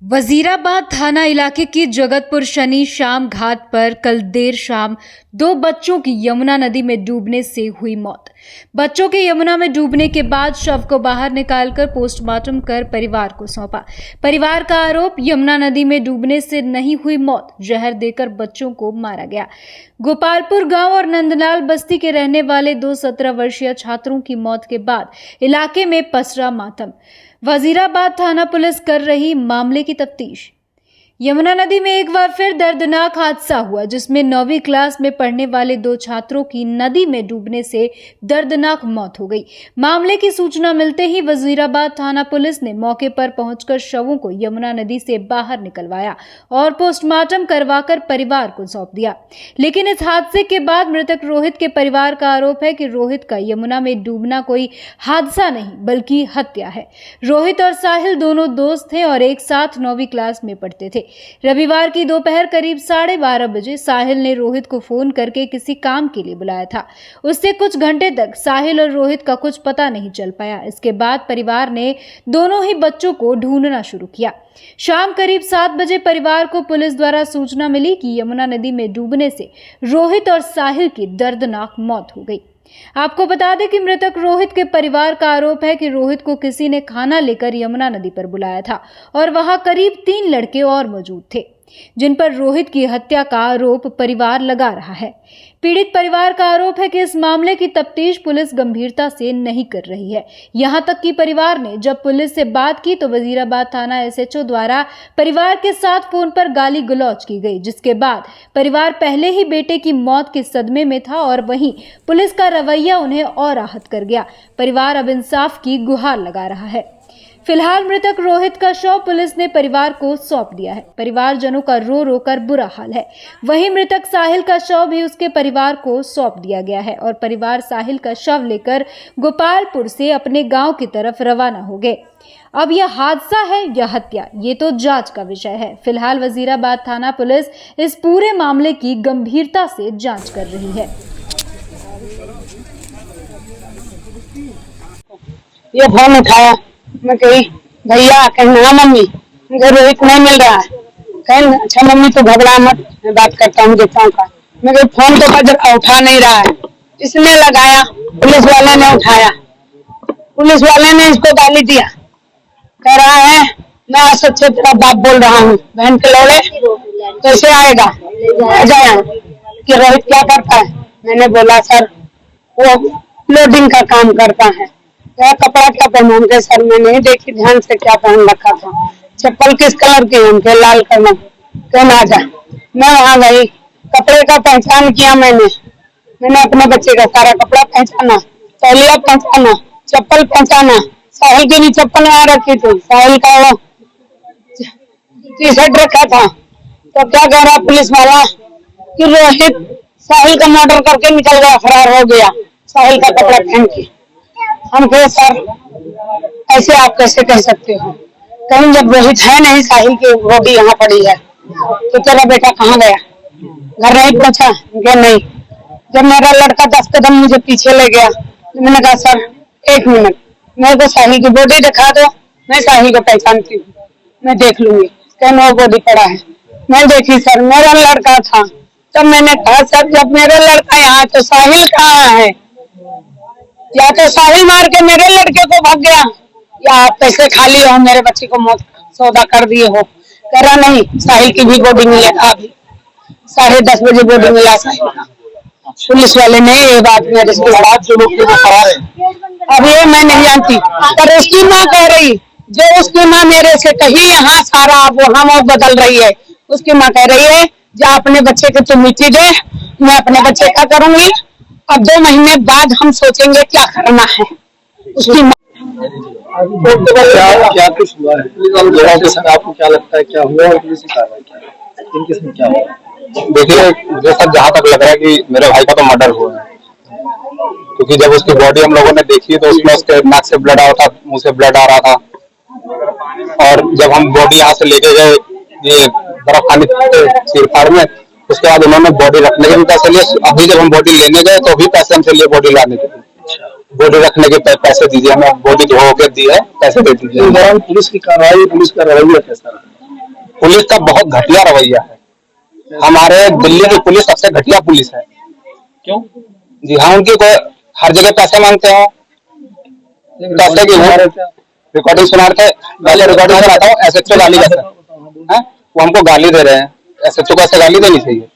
वजीराबाद थाना इलाके की जगतपुर शनि शाम घाट पर कल देर शाम दो बच्चों की यमुना नदी में डूबने से हुई मौत। बच्चों के यमुना में डूबने के बाद शव को बाहर निकालकर पोस्टमार्टम कर परिवार को सौंपा। परिवार का आरोप, यमुना नदी में डूबने से नहीं हुई मौत, जहर देकर बच्चों को मारा गया। गोपालपुर गांव और नंदलाल बस्ती के रहने वाले दो 17 वर्षीय छात्रों की मौत के बाद इलाके में पसरा मातम। वजीराबाद थाना पुलिस कर रही मामले की तफ्तीश। यमुना नदी में एक बार फिर दर्दनाक हादसा हुआ, जिसमें 9वीं क्लास में पढ़ने वाले दो छात्रों की नदी में डूबने से दर्दनाक मौत हो गई। मामले की सूचना मिलते ही वजीराबाद थाना पुलिस ने मौके पर पहुंचकर शवों को यमुना नदी से बाहर निकलवाया और पोस्टमार्टम करवाकर परिवार को सौंप दिया। लेकिन इस हादसे के बाद मृतक रोहित के परिवार का आरोप है कि रोहित का यमुना में डूबना कोई हादसा नहीं बल्कि हत्या है। रोहित और साहिल दोनों दोस्त थे और एक साथ 9वीं क्लास में पढ़ते थे। रविवार की दोपहर करीब 12:30 बजे साहिल ने रोहित को फोन करके किसी काम के लिए बुलाया था। उससे कुछ घंटे तक साहिल और रोहित का कुछ पता नहीं चल पाया। इसके बाद परिवार ने दोनों ही बच्चों को ढूंढना शुरू किया। शाम करीब 7 बजे परिवार को पुलिस द्वारा सूचना मिली कि यमुना नदी में डूबने से रोहित और साहिल की दर्दनाक मौत हो गई। आपको बता दें कि मृतक रोहित के परिवार का आरोप है कि रोहित को किसी ने खाना लेकर यमुना नदी पर बुलाया था और वहां करीब 3 लड़के और मौजूद थे, जिन पर रोहित की हत्या का आरोप परिवार लगा रहा है। पीड़ित परिवार का आरोप है कि इस मामले की तफ्तीश पुलिस गंभीरता से नहीं कर रही है। यहां तक कि परिवार ने जब पुलिस से बात की तो वजीराबाद थाना एसएचओ द्वारा परिवार के साथ फोन पर गाली गलौज की गई, जिसके बाद परिवार पहले ही बेटे की मौत के सदमे में था और वहीं पुलिस का रवैया उन्हें और आहत कर गया। परिवार अब इंसाफ की गुहार लगा रहा है। फिलहाल मृतक रोहित का शव पुलिस ने परिवार को सौंप दिया है। परिवारजनों का रो रो कर बुरा हाल है। वहीं मृतक साहिल का शव भी उसके परिवार को सौंप दिया गया है और परिवार साहिल का शव लेकर गोपालपुर से अपने गांव की तरफ रवाना हो गए। अब यह हादसा है या हत्या, ये तो जांच का विषय है। फिलहाल वजीराबाद थाना पुलिस इस पूरे मामले की गंभीरता से जांच कर रही है। ये फोन उठाया, मैं कही भैया, कहीं हाँ मम्मी, मुझे रोहित नहीं मिल रहा है। कहीं अच्छा मम्मी तो घबरा मत, मैं बात करता हूँ देखता हूँ का। मैं कही फोन तो बज उठा नहीं रहा है। इसने लगाया, पुलिस वाले ने उठाया, पुलिस वाले ने इसको गाली दिया, कह रहा है मैं आज सच्चे तेरा बाप बोल रहा हूँ, बहन के लौड़े कैसे आएगा जाए कि रोहित क्या करता है। मैंने बोला सर वो लोडिंग का काम करता है। क्या कपड़ा क्या पहना के सर, मैं नहीं देखी ध्यान से क्या पहन रखा था। चप्पल किस कलर की है, लाल कलर। कहना जा, मैं वहां गई, कपड़े का पहचान किया मैंने अपने बच्चे का सारा कपड़ा पहचाना, तौलिया पहचाना, चप्पल पहचाना। साहिल की भी चप्पल वहां रखी थी, साहिल का वो टी शर्ट रखा था। तो क्या कह रहा पुलिस वाला कि रोहित साहिल का मर्डर करके निकल गया, फरार हो गया साहिल का कपड़ा पहन के। हम कहे सर ऐसे आप कैसे कह सकते हो, कहीं जब रोहित है नहीं, साहिल की बॉडी यहाँ पड़ी है, तो तेरा बेटा कहाँ गया, घर नहीं पहुंचा? क्या नहीं। जब मेरा लड़का 10 कदम मुझे पीछे ले गया तो मैंने कहा सर 1 मिनट, मेरे को साहिल की बॉडी दिखा दो, मैं साहिल को पहचानती हूँ, मैं देख लूंगी कहीं वो बॉडी पड़ा है। मैं देखी सर, मेरा लड़का था। तब मैंने कहा सर जब मेरा लड़का यहाँ तो साहिल कहाँ है, या तो साहिल मार के मेरे लड़के को भाग गया, या आप पैसे खा लिए हो, मेरे बच्चे को मौत सौदा कर दिए हो। कह रहा नहीं, साहिल की भी बॉडी मिलेगा, अभी 10:30 बजे बॉडी मिला साहिल का। पुलिस वाले ने ये बात मेरे से अब ये मैं नहीं जानती, पर उसकी माँ कह रही, जो उसकी माँ मेरे से कही यहाँ सारा अब वहाँ वो बदल रही है। उसकी माँ कह रही है जो अपने बच्चे को तुम मिट्टी दे, मैं अपने बच्चे का करूंगी, अब 2 महीने बाद हम सोचेंगे क्या करना है। उसकी क्या कुछ हुआ है, आपको क्या लगता है क्या हुआ और पुलिस की कार्रवाई क्या हुआ? देखिए मुझे सब जहाँ तक लग रहा है कि मेरे भाई का तो मर्डर हुआ है, क्योंकि जब उसकी बॉडी हम लोगों ने देखी तो उसमें उसके नाक से ब्लड आ रहा था, मुंह से ब्लड आ रहा था। और जब हम बॉडी यहाँ से लेके गए ये बर्फ पानी सिर फाड़ में, उसके बाद उन्होंने बॉडी रखने के भी पैसे लिए। अभी जब हम बॉडी लेने गए तो भी पैसे हमसे लिए बॉडी लाने के, बॉडी रखने के पैसे दीजिए, हमें बॉडी धो के दी है, पैसे दे दीजिए। पुलिस की कार्रवाई, पुलिस का रवैया कैसा? पुलिस का बहुत घटिया रवैया है। हमारे दिल्ली की पुलिस सबसे घटिया पुलिस है। क्यों? जी हाँ, उनकी कोई हर जगह पैसे मांगते हैं, पैसे की रिकॉर्डिंग सुना रहे थे, पहले रिकॉर्डिंग सुनाता हूँ, एसएचओ गाली देते हैं, वो हमको गाली दे रहे हैं, एसएचओ को ऐसे गाली देनी चाहिए।